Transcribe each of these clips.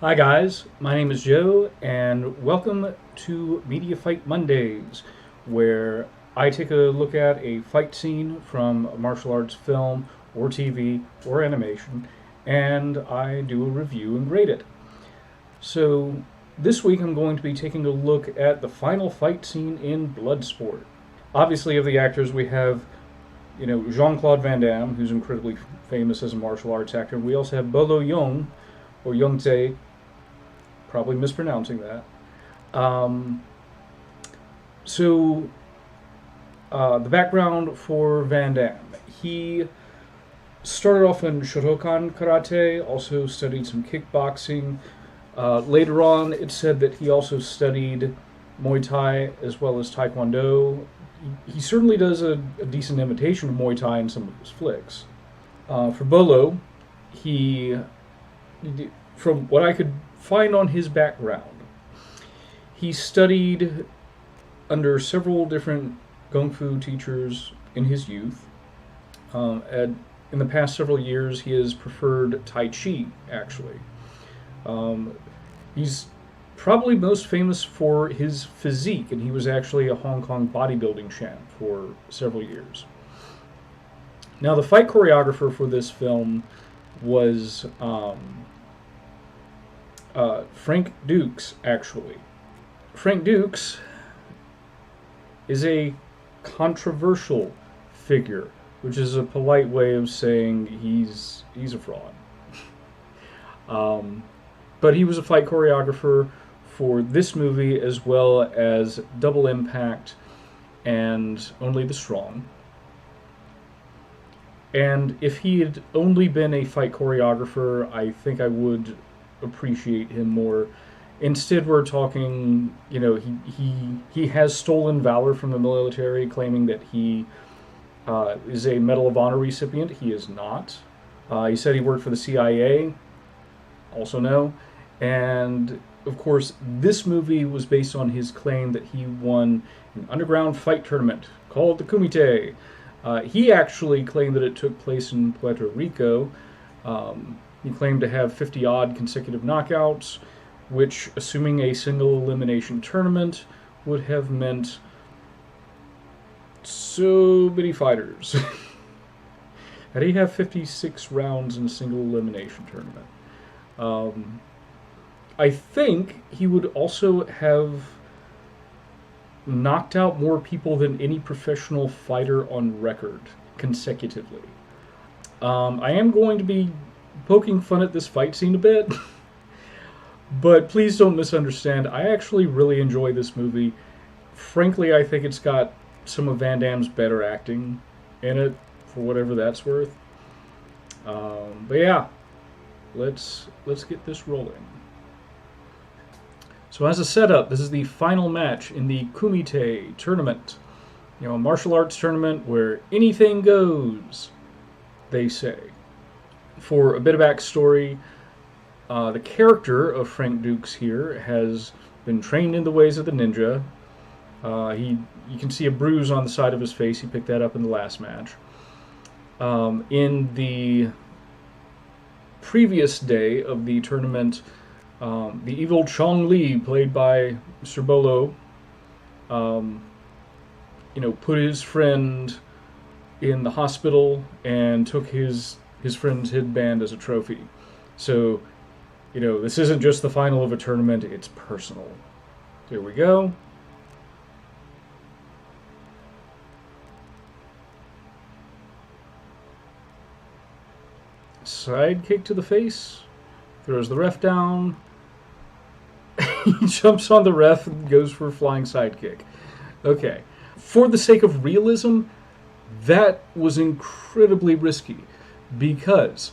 Hi guys, my name is Joe, and welcome to Media Fight Mondays, where I take a look at a fight scene from a martial arts film or TV or animation, and I do a review and grade it. So this week I'm going to be taking a look at the final fight scene in Bloodsport. Obviously, of the actors we have, Jean-Claude Van Damme, who's incredibly famous as a martial arts actor. We also have Bolo Yeung, or Young Tae, probably mispronouncing that. Um, so, the background for Van Damme. He started off in Shotokan Karate, also studied some kickboxing. Later on, it said that he also studied Muay Thai as well as Taekwondo. He certainly does a decent imitation of Muay Thai in some of his flicks. For Bolo, he, from what I could find on his background, he studied under several different Kung Fu teachers in his youth. In the past several years, he has preferred Tai Chi, actually. He's probably most famous for his physique, and he was actually a Hong Kong bodybuilding champ for several years. Now, the fight choreographer for this film was Frank Dux, actually. Frank Dux is a controversial figure, which is a polite way of saying he's a fraud. But he was a fight choreographer for this movie as well as Double Impact and Only the Strong. And if he had only been a fight choreographer, I think I would appreciate him more. Instead, we're talking, he has stolen valor from the military, claiming that he is a Medal of Honor recipient. He is not. He said he worked for the CIA. Also no. And of course, this movie was based on his claim that he won an underground fight tournament called the Kumite. He actually claimed that it took place in Puerto Rico. He claimed to have 50-odd consecutive knockouts, which, assuming a single elimination tournament, would have meant so many fighters. How do you have 56 rounds in a single elimination tournament? I think he would also have knocked out more people than any professional fighter on record consecutively. I am going to be poking fun at this fight scene a bit, but please don't misunderstand. I actually really enjoy this movie. Frankly, I think it's got some of Van Damme's better acting in it, for whatever that's worth. But yeah, let's get this rolling. So as a setup, this is the final match in the Kumite tournament. A martial arts tournament where anything goes, they say. For a bit of backstory, the character of Frank Dux here has been trained in the ways of the ninja. You can see a bruise on the side of his face. He picked that up in the last match. In the previous day of the tournament, the evil Chong Li, played by Mr. Bolo, put his friend in the hospital and took his friend's headband as a trophy. So, this isn't just the final of a tournament, it's personal. Here we go. Side kick to the face, throws the ref down. He jumps on the ref and goes for a flying sidekick. Okay. For the sake of realism, that was incredibly risky, because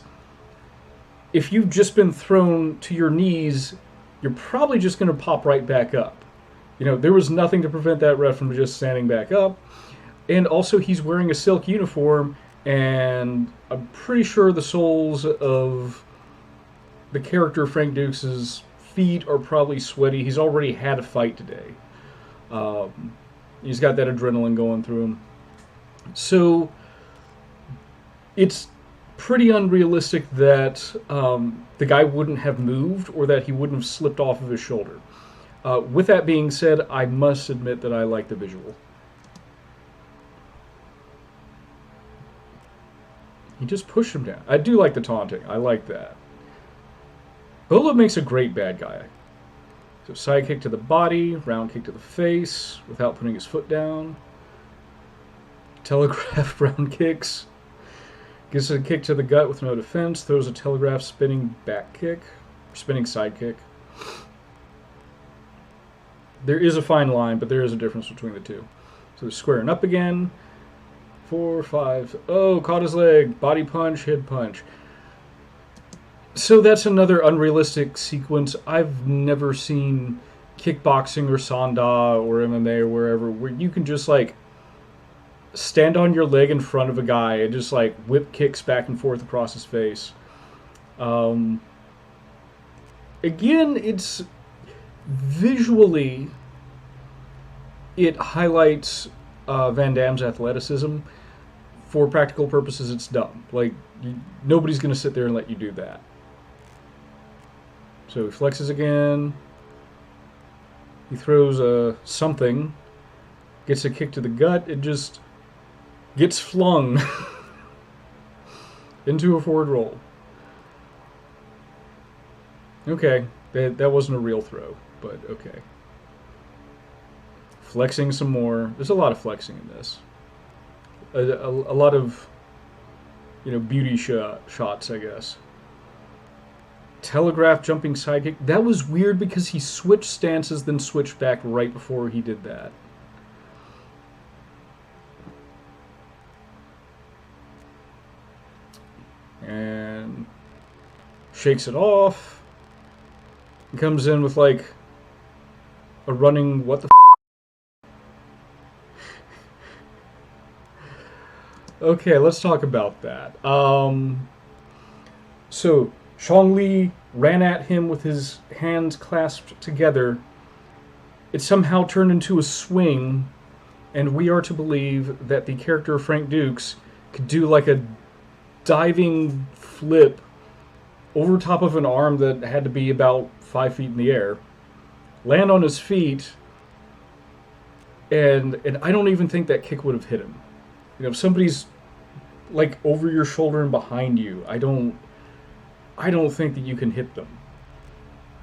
if you've just been thrown to your knees, you're probably just going to pop right back up. There was nothing to prevent that ref from just standing back up. And also, he's wearing a silk uniform, and I'm pretty sure the soles of the character Frank Dukes' feet are probably sweaty. He's already had a fight today. He's got that adrenaline going through him. So it's pretty unrealistic that the guy wouldn't have moved or that he wouldn't have slipped off of his shoulder. With that being said, I must admit that I like the visual. He just pushed him down. I do like the taunting. I like that. Bolo makes a great bad guy. So side kick to the body, round kick to the face without putting his foot down. Telegraph round kicks. Gives a kick to the gut with no defense. Throws a telegraph spinning back kick. Spinning side kick. There is a fine line, but there is a difference between the two. So they're squaring up again. 4, 5. Oh, caught his leg. Body punch, head punch. So that's another unrealistic sequence. I've never seen kickboxing or sanda or MMA or wherever where you can just like stand on your leg in front of a guy and just like whip kicks back and forth across his face. Again, it's visually it highlights Van Damme's athleticism. For practical purposes, it's dumb. Like, nobody's going to sit there and let you do that. So he flexes again. He throws a something. Gets a kick to the gut. It just gets flung into a forward roll. Okay, that wasn't a real throw, but okay. Flexing some more. There's a lot of flexing in this. A lot of, beauty shots, I guess. Telegraph jumping side kick. That was weird because he switched stances, then switched back right before he did that. And shakes it off. He comes in with like a running what the f***. Okay, let's talk about that. So Chong Li ran at him with his hands clasped together. It somehow turned into a swing, and we are to believe that the character Frank Dux could do like a diving flip over top of an arm that had to be about 5 feet in the air, land on his feet, and I don't even think that kick would have hit him. If somebody's like over your shoulder and behind you, I don't think that you can hit them.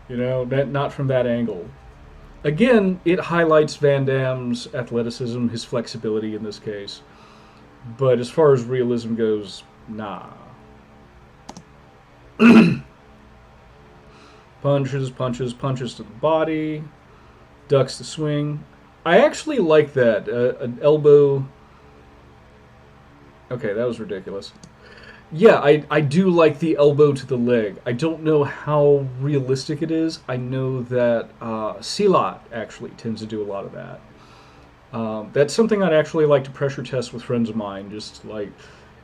Not from that angle. Again, it highlights Van Damme's athleticism, his flexibility in this case. But as far as realism goes, nah. Punches to the body, ducks the swing. I actually like that. An elbow. Okay, that was ridiculous. Yeah, I do like the elbow to the leg. I don't know how realistic it is. I know that Silat actually tends to do a lot of that. That's something I'd actually like to pressure test with friends of mine. Just like,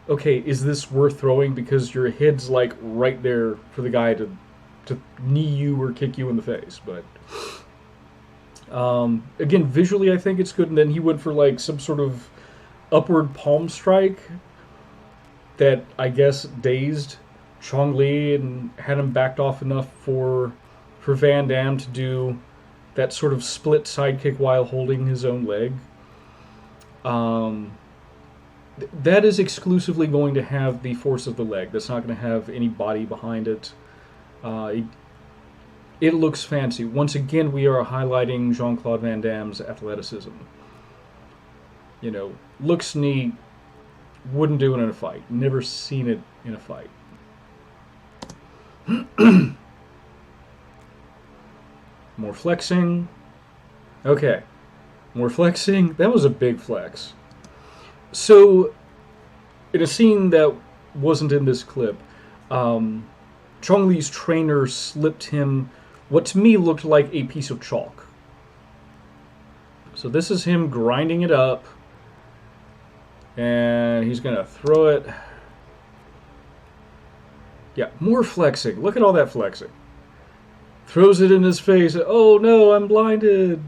okay, is this worth throwing? Because your head's like right there for the guy to knee you or kick you in the face. But again, visually I think it's good. And then he went for like some sort of upward palm strike that I guess dazed Chong Li and had him backed off enough for Van Damme to do that sort of split sidekick while holding his own leg. That is exclusively going to have the force of the leg. That's not going to have any body behind it. It looks fancy. Once again, we are highlighting Jean-Claude Van Damme's athleticism. Looks neat. Wouldn't do it in a fight. Never seen it in a fight. More flexing. Okay. More flexing. That was a big flex. So, in a scene that wasn't in this clip, Chong Li's trainer slipped him what to me looked like a piece of chalk. So this is him grinding it up. And he's going to throw it. Yeah, more flexing. Look at all that flexing. Throws it in his face. Oh no, I'm blinded.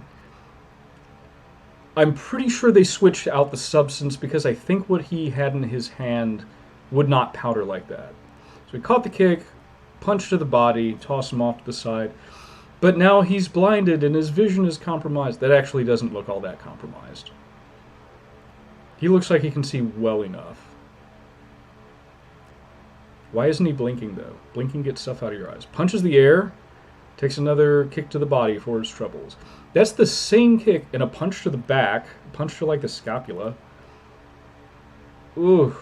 I'm pretty sure they switched out the substance because I think what he had in his hand would not powder like that. So he caught the kick, punch to the body, tossed him off to the side. But now he's blinded and his vision is compromised. That actually doesn't look all that compromised. He looks like he can see well enough. Why isn't he blinking, though? Blinking gets stuff out of your eyes. Punches the air, takes another kick to the body for his troubles. That's the same kick and a punch to the back, a punch to like the scapula. Ooh.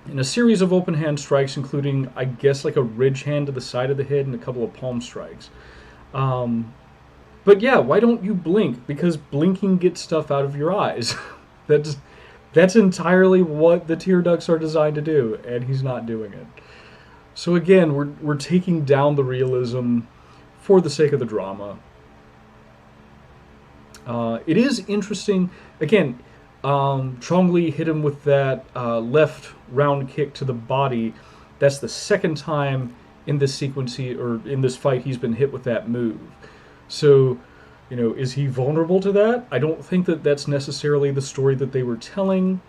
And a series of open hand strikes, including, I guess, like a ridge hand to the side of the head and a couple of palm strikes. But yeah, why don't you blink? Because blinking gets stuff out of your eyes. That's entirely what the tear ducts are designed to do, and he's not doing it. So again, we're taking down the realism for the sake of the drama. It is interesting. Again, Chong Li hit him with that left round kick to the body. That's the second time in this sequence or in this fight he's been hit with that move. So, is he vulnerable to that? I don't think that that's necessarily the story that they were telling,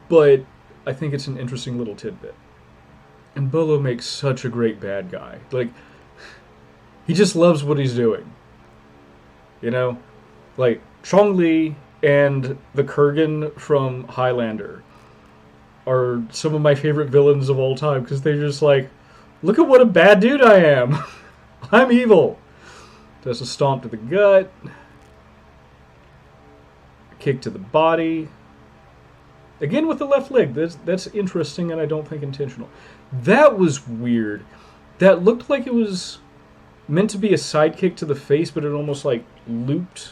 but I think it's an interesting little tidbit. And Bolo makes such a great bad guy. Like, he just loves what he's doing. Like, Chong Li and the Kurgan from Highlander are some of my favorite villains of all time, because they're just like, look at what a bad dude I am. I'm evil. Does a stomp to the gut. A kick to the body. Again with the left leg. That's interesting, and I don't think intentional. That was weird. That looked like it was meant to be a side kick to the face, but it almost like looped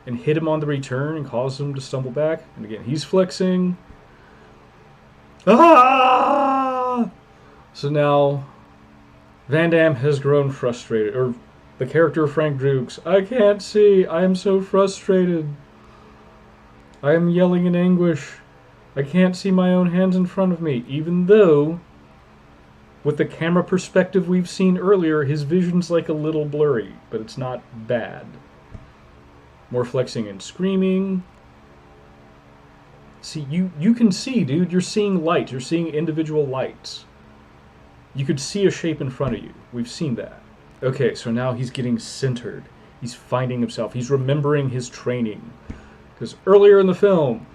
and hit him on the return and caused him to stumble back. And again, he's flexing. Ah! So now Van Damme has grown frustrated, or the character of Frank Dux. I can't see. I am so frustrated. I am yelling in anguish. I can't see my own hands in front of me, even though, with the camera perspective we've seen earlier, his vision's like a little blurry, but it's not bad. More flexing and screaming. See, you can see, dude. You're seeing light. You're seeing individual lights. You could see a shape in front of you. We've seen that. Okay, so now he's getting centered. He's finding himself. He's remembering his training. Because earlier in the film,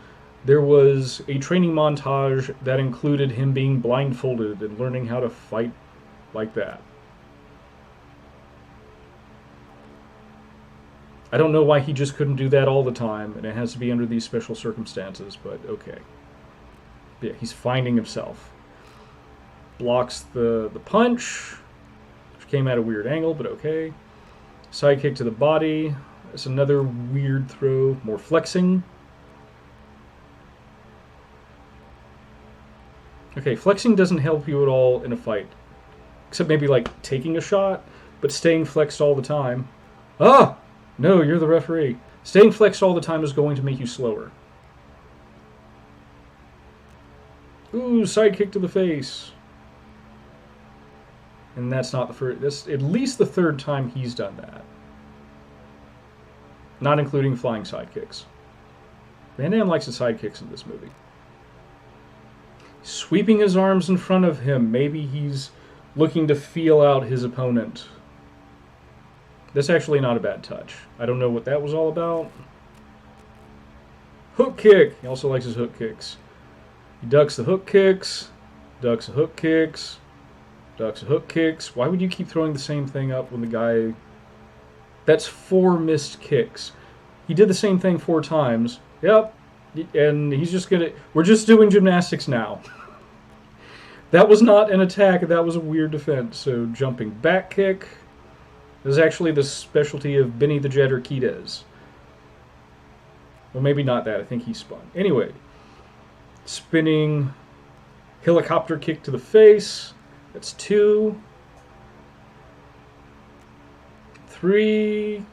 there was a training montage that included him being blindfolded and learning how to fight like that. I don't know why he just couldn't do that all the time, and it has to be under these special circumstances, but okay. Yeah, he's finding himself. Blocks the punch, which came at a weird angle, but okay. Side kick to the body. That's another weird throw. More flexing. Okay, flexing doesn't help you at all in a fight. Except maybe like taking a shot, but staying flexed all the time. Ah! No, you're the referee. Staying flexed all the time is going to make you slower. Ooh, side kick to the face. And that's not the first. That's at least the third time he's done that. Not including flying side kicks. Van Damme likes the side kicks in this movie. Sweeping his arms in front of him. Maybe he's looking to feel out his opponent. That's actually not a bad touch. I don't know what that was all about. Hook kick. He also likes his hook kicks. He ducks the hook kicks. Ducks the hook kicks. Ducks the hook kicks. Why would you keep throwing the same thing up when the guy... That's 4 missed kicks. He did the same thing 4 times. Yep. And he's just gonna... We're just doing gymnastics now. That was not an attack. That was a weird defense. So jumping back kick. This is actually the specialty of Benny the Jet Urquidez. Well, maybe not that. I think he spun. Anyway. Spinning helicopter kick to the face. That's 2. 3.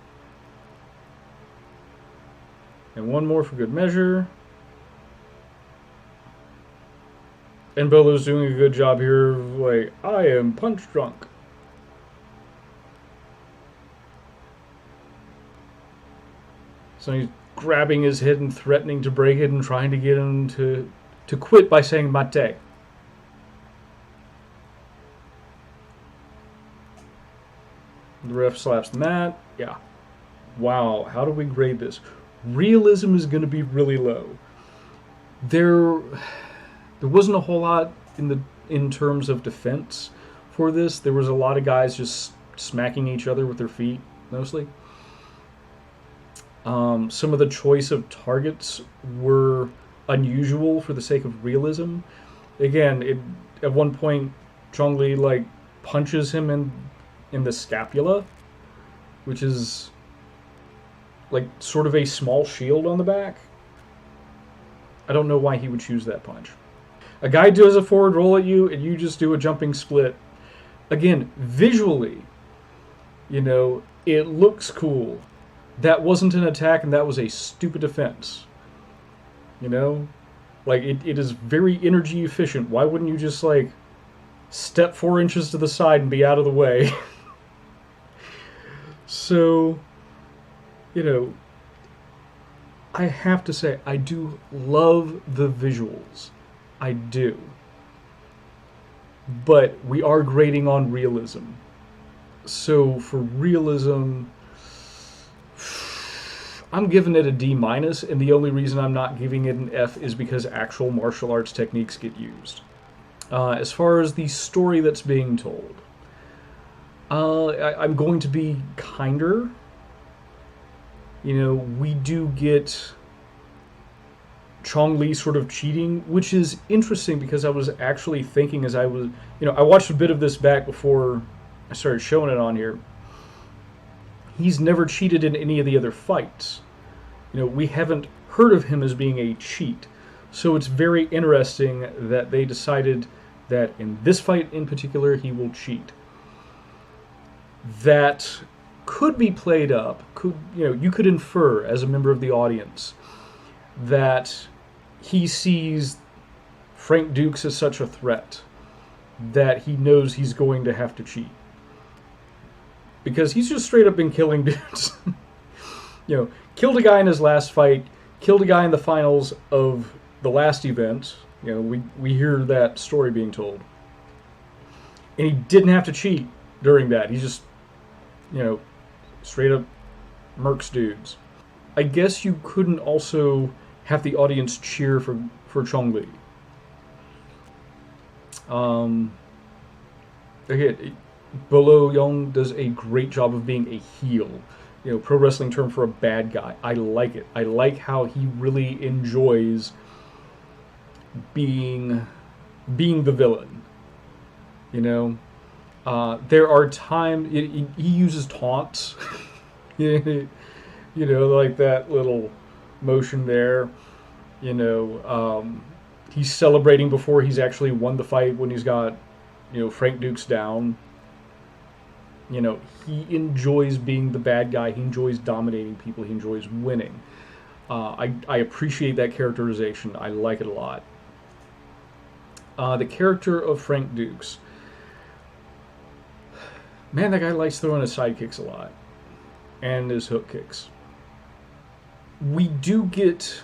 And 1 more for good measure. And Bolo's doing a good job here of like, I am punch drunk. So he's grabbing his head and threatening to break it and trying to get him to to quit by saying mate. The ref slaps the mat. Yeah. Wow, how do we grade this? Realism is going to be really low. There wasn't a whole lot in terms of defense for this. There was a lot of guys just smacking each other with their feet, mostly. Some of the choice of targets were unusual for the sake of realism. Again, at one point, Chong Li like punches him in the scapula, which is like sort of a small shield on the back. I don't know why he would choose that punch. A guy does a forward roll at you, and you just do a jumping split. Again, visually, it looks cool. That wasn't an attack, and that was a stupid defense. Like, it is very energy efficient. Why wouldn't you just, like, step 4 inches to the side and be out of the way? So, I have to say, I do love the visuals. I do. But we are grading on realism. So for realism, I'm giving it a D-, and the only reason I'm not giving it an F is because actual martial arts techniques get used. As far as the story that's being told, I'm going to be kinder. We do get Chong Li sort of cheating, which is interesting because I was actually thinking as I was, I watched a bit of this back before I started showing it on here. He's never cheated in any of the other fights. We haven't heard of him as being a cheat. So it's very interesting that they decided that in this fight in particular, he will cheat. That could be played up. You could infer as a member of the audience that he sees Frank Dux as such a threat that he knows he's going to have to cheat. Because he's just straight up been killing dudes. Killed a guy in his last fight, killed a guy in the finals of the last event. We hear that story being told. And he didn't have to cheat during that. He just, straight up murks dudes. I guess you couldn't also have the audience cheer for Chong Li. Again, Bolo Yeung does a great job of being a heel. Pro wrestling term for a bad guy. I like it. I like how he really enjoys being the villain. There are times he uses taunts. Like that little motion there. He's celebrating before he's actually won the fight when he's got, Frank Dux down. He enjoys being the bad guy. He enjoys dominating people. He enjoys winning. I appreciate that characterization. I like it a lot. The character of Frank Dux. Man, that guy likes throwing his side kicks a lot. And his hook kicks. We do get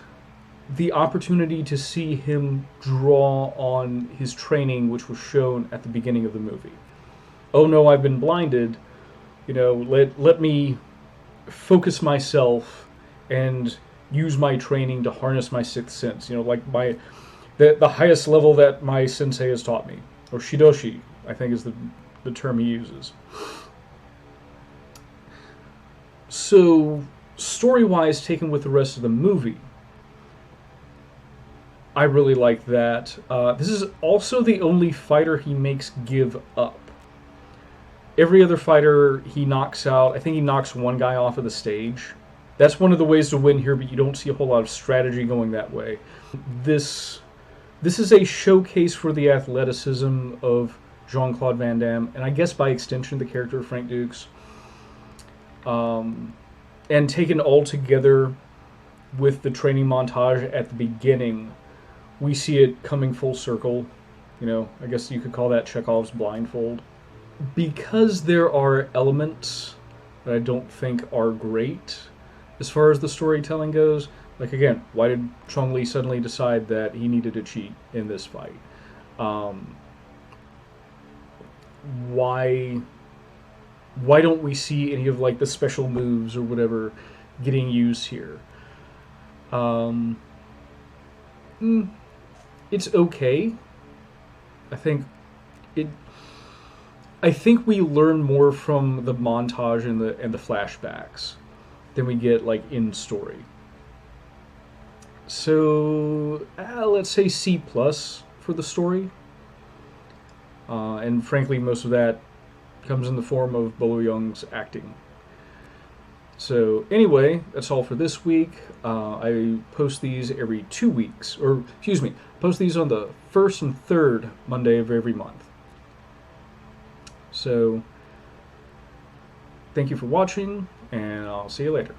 the opportunity to see him draw on his training, which was shown at the beginning of the movie. Oh no, I've been blinded. Let me focus myself and use my training to harness my sixth sense. Like the highest level that my sensei has taught me, or shidoshi, I think is the term he uses. So, story-wise, taken with the rest of the movie, I really like that. This is also the only fighter he makes give up. Every other fighter he knocks out. I think he knocks one guy off of the stage. That's one of the ways to win here, but you don't see a whole lot of strategy going that way. This is a showcase for the athleticism of Jean-Claude Van Damme, and I guess by extension the character of Frank Dux. And taken all together with the training montage at the beginning, we see it coming full circle. I guess you could call that Chekhov's blindfold. Because there are elements that I don't think are great as far as the storytelling goes, Like again, why did Chong Li suddenly decide that he needed to cheat in this fight? Um, why why don't we see any of like the special moves or whatever getting used here? Um, mm, it's okay. I think it. I think we learn more from the montage and the flashbacks than we get like in story. So let's say C plus for the story, and frankly, most of that comes in the form of Bolo Yeung's acting. So anyway, that's all for this week. I post these every 2 weeks, or excuse me, post these on the first and third Monday of every month. So thank you for watching, and I'll see you later.